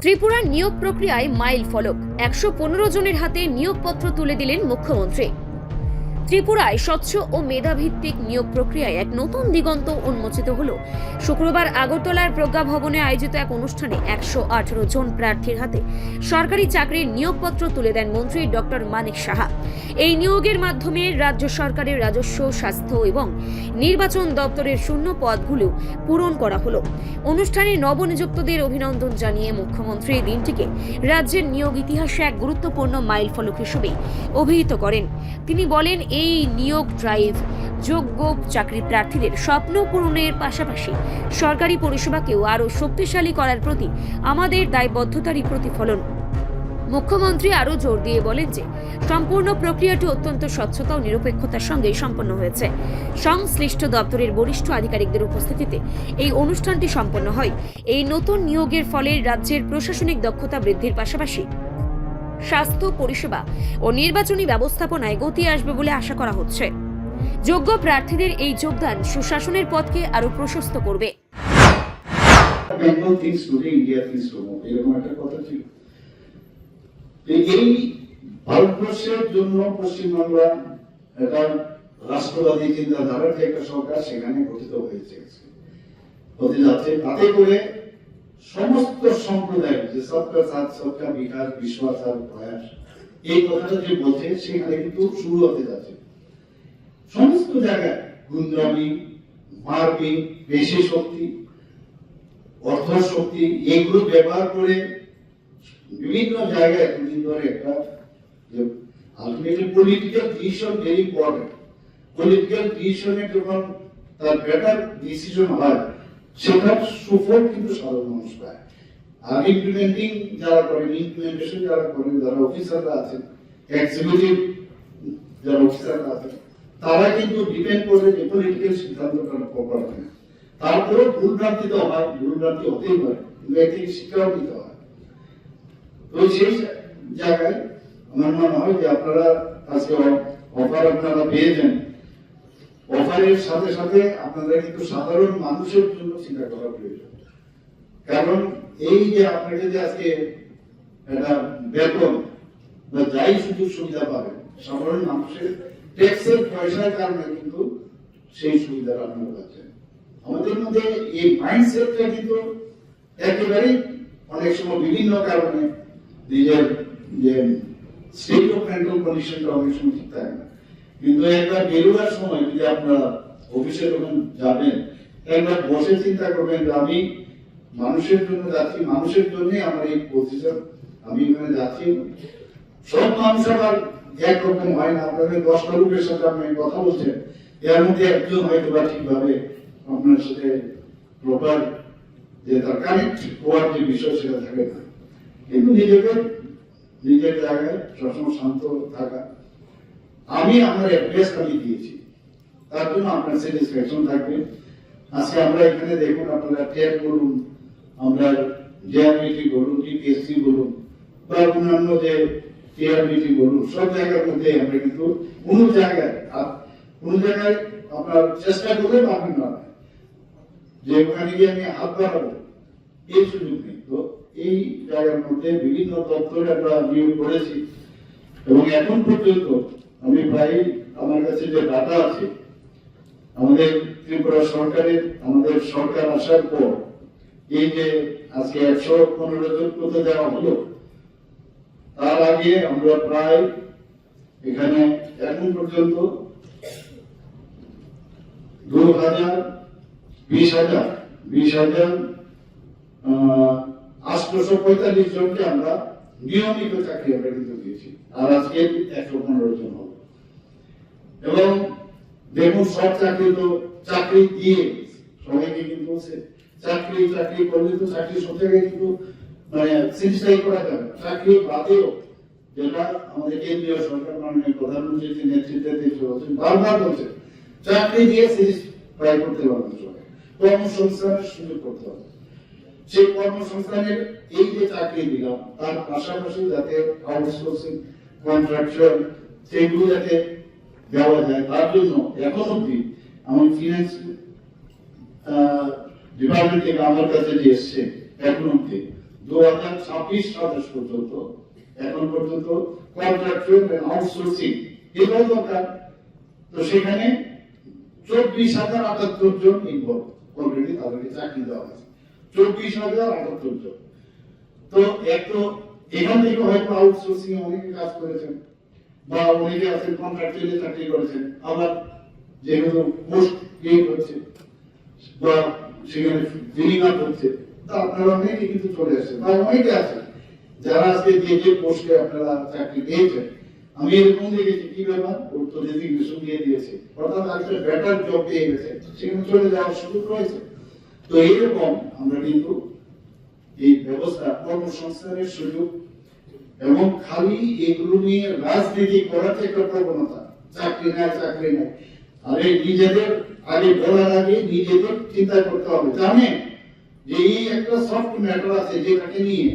ত্রিপুরার নিয়োগ প্রক্রিয়ায় মাইল ফলক ১১৫ জনের হাতে নিয়োগপত্র তুলে দিলেন মুখ্যমন্ত্রী। ত্রিপুরায় স্বচ্ছ ও মেধাভিত্তিক নিয়োগ প্রক্রিয়ায় এক নতুন দিগন্ত উন্মোচিত হল। শুক্রবার আগরতলার প্রজ্ঞা ভবনে আয়োজিত এক অনুষ্ঠানে ১১৮ জন প্রার্থীর হাতে সরকারি চাকরির নিয়োগপত্র তুলে দেন মন্ত্রী ডক্টর মানিক সাহা। এই নিয়োগের মাধ্যমে রাজ্য সরকারের রাজস্ব, স্বাস্থ্য এবং নির্বাচন দপ্তরের শূন্য পদগুলো পূরণ করা হলো। অনুষ্ঠানে নবনিযুক্তদের অভিনন্দন জানিয়ে মুখ্যমন্ত্রী দিনটিকে রাজ্যের নিয়োগ ইতিহাসে এক গুরুত্বপূর্ণ মাইল ফলক হিসেবে অভিহিত করেন। তিনি বলেন, এই নিয়োগ ড্রাইভ যোগ্য চাকরি প্রার্থীদের স্বপ্ন পূরণের পাশাপাশি সরকারি পরিষেবাকেও আরও শক্তিশালী করার প্রতি আমাদের দায়বদ্ধতারই প্রতিফলন। মুখ্যমন্ত্রী আরও জোর দিয়ে বলেন যে সম্পূর্ণ প্রক্রিয়াটি অত্যন্ত স্বচ্ছতা ও নিরপেক্ষতার সঙ্গে সম্পন্ন হয়েছে। সংশ্লিষ্ট দপ্তরের বরিষ্ঠ আধিকারিকদের উপস্থিতিতে এই অনুষ্ঠানটি সম্পন্ন হয়। এই নতুন নিয়োগের ফলে রাজ্যের প্রশাসনিক দক্ষতা বৃদ্ধির পাশাপাশি স্বাস্থ্য পরিষেবা ও নির্বাচনী ব্যবস্থাপনায় গতি আসবে বলে আশা করা হচ্ছে। যোগ্য প্রার্থীদের এই যোগদান সুশাসনের পথকে আরো প্রশস্ত করবে। এই ভারতবর্ষের জন্য পশ্চিমবাংলা একটা রাষ্ট্রবাদী চিন্তাধারার যে একটা সরকার সেখানে গঠিত হয়েছে, হতে যাচ্ছে। তাতে করে সমস্ত সম্প্রদায় যে সবকা সাথ সবকা বিকাশ, বিশ্বাস আর প্রয়াস, এই কথাটা যে বলছে সেখানে কিন্তু শুরু হতে যাচ্ছে। সমস্ত জায়গায় গুন্ডামি, মারপিট, পেশি শক্তি, অর্থ শক্তি, এইগুলো ব্যবহার করে বিভিন্ন জায়গায় দুদিন ধরে একটা ultimately political decision very important. Political ডিসিশনে যখন তার বেটার ডিসিশন হয় সেটার সুফল কিন্তু সাধারণ মানুষ পায়। আর ইমপ্লিমেন্টিং যারা করেন, ইমপ্লিমেন্টেশন যারা করেন, যারা অফিসাররা আছেন, এক্সিকিউটিভ যারা অফিসাররা আছেন, তারা কিন্তু ডিপেন্ড করে যে পলিটিক্যাল সিদ্ধান্তটা প্রপার হয়। তারপরেও ভুলভ্রান্তি তো হয়, ভুলভ্রান্তি হতেই পারে, কিন্তু এর থেকে শিক্ষাও দিতে হয়। তো সেই জায়গায় আমার মনে হয় যে আপনারা আজকে অফার আপনারা পেয়েছেন, অফারের সাথে সাথে আপনাদের কিন্তু সাধারণ মানুষের জন্য চিন্তা করা প্রয়োজন। কারণ এই যে আপনাকে যে আজকে একটা বেতন বা যাই সুযোগ সুবিধা পাবেন, সাধারণ মানুষের ট্যাক্সের পয়সার কারণে কিন্তু সেই সুবিধাটা আপনারা পাচ্ছেন। আমাদের মধ্যে এই মাইন্ডসেটটা কিন্তু একেবারেই অনেক সময় বিভিন্ন কারণে নিজের যে স্টেট অফ মেন্টাল কন্ডিশনটা অনেক সময় ঠিক থাকে না। কিন্তু একবার বেরোবার সময় যদি আপনারা অফিসে যখন যাবেন, একবার বসে চিন্তা করবেন যে আমি মানুষের জন্য যাচ্ছি, মানুষের জন্যই আমার এই পজিশন, আমি এখানে যাচ্ছি। সব মানুষ আবার একরকম হয় না। আপনাদের 10টা লোকের সাথে আপনি কথা বলছেন, এর মধ্যে একজন হয়তো বা ঠিকভাবে আপনার সাথে প্রপার যে তার কানেক্ট হওয়ার যে বিষয় সেটা থাকে না। কিন্তু নিজের জায়গায় সবসময় শান্ত থাকা। আমি আমার অ্যাড্রেস আমি দিয়েছি, তার জন্য আপনার স্যাটিসফ্যাকশন থাকবে। আজকে আমরা এখানে দেখুন, আপনারা ট্যাব বলুন, আমরা জেআরবিটি বলুন, টিপিএসসি বলুন, বা অন্যান্য যে টিআরবিটি বলুন, সব জায়গার মধ্যে আমরা কিন্তু কোনো জায়গায় আপনার চেষ্টা করলে পাবেন না যে ওখানে গিয়ে আমি হাত বাড়াবো, এই সুযোগ নেই। তো এই জায়গার মধ্যে বিভিন্ন দপ্তরে আমরা নিয়োগ করেছি এবং এখন পর্যন্ত আমি প্রায় আমার কাছে যে ডাটা আছে, আমাদের ত্রিপুরা সরকারের, আমাদের সরকার আসার পর এই যে আজকে 115 জন কোথা দেওয়া হলো, তার আগে আমরা প্রায় এখানে এখন পর্যন্ত 20,845 জনকে আমরা নিয়মিত চাকরি আমরা কিন্তু দিয়েছি। আর আজকে 115 জন হল। এবং দেখুন, সব চাকরি দিয়ে সবাইকে কিন্তু চাকরি করলে তো চাকরি সব জায়গায় কিন্তু মানে সিরিজটাই করা যাবে। চাকরি বাদেও যেটা আমাদের কেন্দ্রীয় সরকার মাননীয় প্রধানমন্ত্রীর নেতৃত্বে চলছে, বারবার বলছে চাকরি দিয়ে সিরিজ ট্রাই করতে পারবেন, সবাই কর্মসংস্থানের সুযোগ করতে হবে। সেই কর্মসংস্থানের এই যে চাকরি দিলাম, তার পাশাপাশি যাতে আউটসোর্সিং, কন্ট্রাকচুয়াল সেগুলো যাতে দেওয়া যায়, তার জন্য এখন অব্দি আমার ফিনান্স ডিপার্টমেন্ট থেকে আমার কাছে যে এসছে এখন অব্দি 2026-27 পর্যন্ত এখন পর্যন্ত কন্ট্রাক্টুয়াল আউটসোর্সিং এটাও দরকার। তো সেখানে 24,078 জন ইনভলভ অলরেডি তাদেরকে চাকরি দেওয়া হয়েছে, 24,078 জন। তো এখান থেকে হয়তো আউটসোর্সিং অনেকে কাজ করেছেন বা অনেকে আছেন কন্ট্রাক্টুয়ালি চাকরি করেছেন, আবার যেগুলো পোস্ট ক্রিয়েট হচ্ছে বা সেখানে ফিলিং আপ হচ্ছে, তা আপনারা অনেকে কিন্তু চলে আসছেন বা অনেকে আছেন যারা আজকে যে পোস্টে আপনারা চাকরি পেয়েছেন। আমি এরকম দেখেছি কি ব্যাপার, ওর তো রেজিগনেশন দিয়ে দিয়েছে, অর্থাৎ আজকে বেটার জব পেয়ে গেছে, সেখানে চলে যাওয়ার সুযোগ রয়েছে। তো এইরকম আমরা কিন্তু এই ব্যবস্থা কর্মসংস্থানের সুযোগ এবং খালি এগুলো নিয়ে রাজনীতি করার একটা প্রবণতা, চাকরি নাই আরে নিজেদের আগে বলার আগে নিজেদের চিন্তা করতে হবে। জানেন যে এই একটা সফট ম্যাটার আছে যেটাকে নিয়ে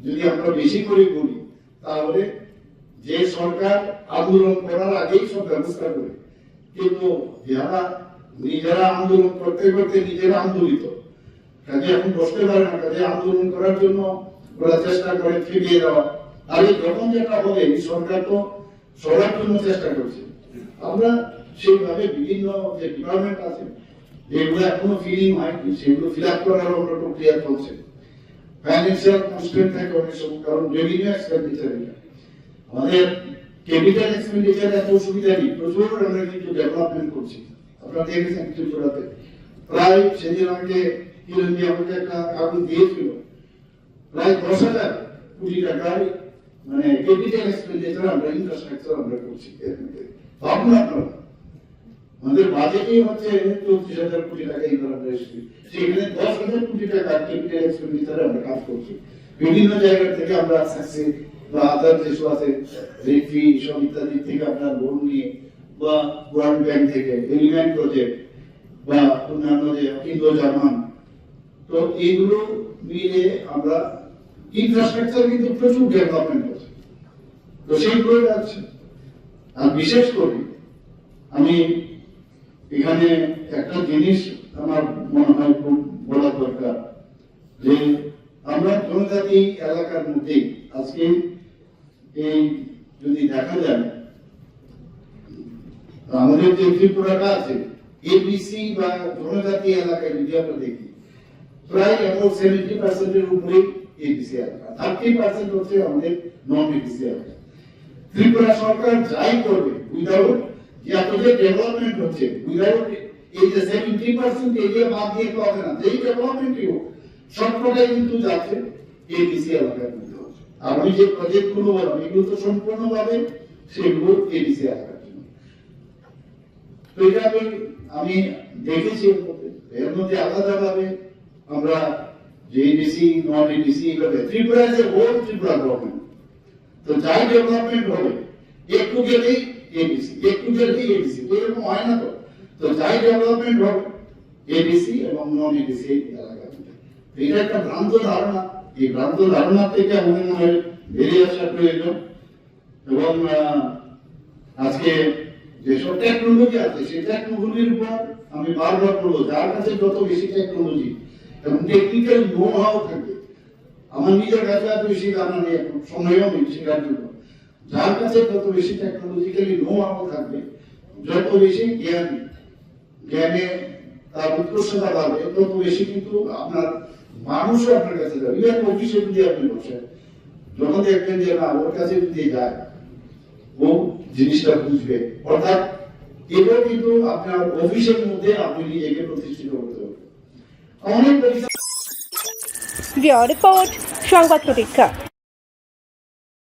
যদি আমরা বেশি করে বলি তাহলে যে সরকার আন্দোলন করার আগেই সব ব্যবস্থা করে, কিন্তু যারা নিজেরা আন্দোলন করতে করতে নিজেরা আন্দোলিত, কাজে এখন বসতে পারে না, কাজে আন্দোলন করার জন্য ওরা চেষ্টা করে ফিরিয়ে দেওয়া। আর যখন যেটা হবে সরকার তো সবার জন্য চেষ্টা করছে, আমরা সেইভাবে বিভিন্ন যে ডিপার্টমেন্ট আছে যেগুলো এখনো ফিলিং হয়নি সেগুলো ফিল আপ করার আমরা প্রক্রিয়া চলছে। ফাইন্যান্সিয়াল কনস্ট্রেন্ট থাকে অনেক সময়, কারণ রেভিনিউ এক্সপেন্ডিচার আমাদের ক্যাপিটাল এক্সপেন্ডিচার এত সুবিধা নেই, প্রচুর আমরা কিন্তু ডেভেলপমেন্ট করছি। আপনারা দেখেছেন ত্রিপুরাতে প্রায় সেদিন আমাকে কিরণ দিয়ে আমাকে একটা কাগজ দিয়েছিল, প্রায় 10,000 কোটি টাকার মানে ক্যাপিটাল এক্সপেন্ডিচার আমরা ইনফ্রাস্ট্রাকচার আমরা করছি। ভাবনা আপনারা আমাদের বাজেটই হচ্ছে 34,000 কোটি টাকা আমরা এসেছি, সেখানে 10,000 কোটি টাকা ক্যাপিটাল এক্সপেন্ডিচারে আমরা কাজ করছি। বিভিন্ন জায়গা থেকে আমরা সাকসেস বা আদার যেসব আছে রেফি সব ইত্যাদি থেকে আমরা লোন নিয়ে বা ওয়ার্ল্ড ব্যাংক থেকে এলিমেন্ট প্রজেক্ট বা অন্যান্য যে ইন্দো জার্মান, তো এইগুলো মিলে আমরা ইনফ্রাস্ট্রাকচার কিন্তু প্রচুর ডেভেলপমেন্ট হচ্ছে। তো সেইগুলো যাচ্ছে। আর বিশেষ করে আমি এখানে একটা জিনিস আমার মনে হয় খুব বলা দরকার, যে আমরা জনজাতি এলাকার মধ্যে আজকে এই যদি দেখা যায় আমাদের যে ত্রিপুরাটা আছে এবিসি বা জনজাতি এলাকায় যদি আমরা দেখি প্রায় এখন 70% এর উপরে এবিসি এলাকা, 30% হচ্ছে আমাদের নন এবিসি এলাকা। ত্রিপুরা সরকার যাই করবে উইদাউট যে ডেভেলপমেন্ট হচ্ছে, উইদাউট এই যে 70% এরিয়া বাদ দিয়ে তো হবে না, যেই ডেভেলপমেন্টই হোক সবকটাই কিন্তু যাচ্ছে এবিসি এলাকার মধ্যে হচ্ছে। আর আমি যে প্রজেক্ট গুলো বললাম এগুলো তো সম্পূর্ণভাবে সেগুলো এবিসি এলাকার জন্য। তো এটা আমি দেখেছি এর মধ্যে আলাদাভাবে আমরা যে এবিসি নন এবিসি এভাবে ত্রিপুরা যে হোল ত্রিপুরা গভর্নমেন্ট, তো যাই ডেভেলপমেন্ট হবে একটু গেলেই এবিসি, একটু গেলেই এবিসি, তো এরকম হয় না। তো যাই ডেভেলপমেন্ট হবে এবিসি এবং নন এবিসি এলাকা, এটা একটা ভ্রান্ত ধারণা। এই ভ্রান্ত ধারণা থেকে আমাদের মনে হয় বেরিয়ে আসা প্রয়োজন। এবং আজকে যেসব টেকনোলজি আছে সেই টেকনোলজির উপর আমি বারবার বলবো, যার কাছে যত বেশি টেকনোলজি এবং টেকনিক্যাল নো হাউ থাকবে, আমার নিজের কাছে এত বেশি জানা নেই, এখন সময়ও নেই শেখার জন্য, যার কাছে যত বেশি টেকনোলজিক্যালি নো হাউ থাকবে, যত বেশি জ্ঞানে তার উৎকর্ষতা বাড়বে, তত বেশি কিন্তু আপনার মানুষও আপনার কাছে যাবে। ইভেন অফিসে যদি আপনি বসেন, যখন দেখবেন যে না ওর কাছে যদি যায় ও জিনিসটা বুঝবে, অর্থাৎ এটাও কিন্তু আপনার অফিসের মধ্যে আপনি নিজেকে প্রতিষ্ঠিত করতে হবে। অনেক রিপোর্ট সংবাদ প্রতীক্ষা।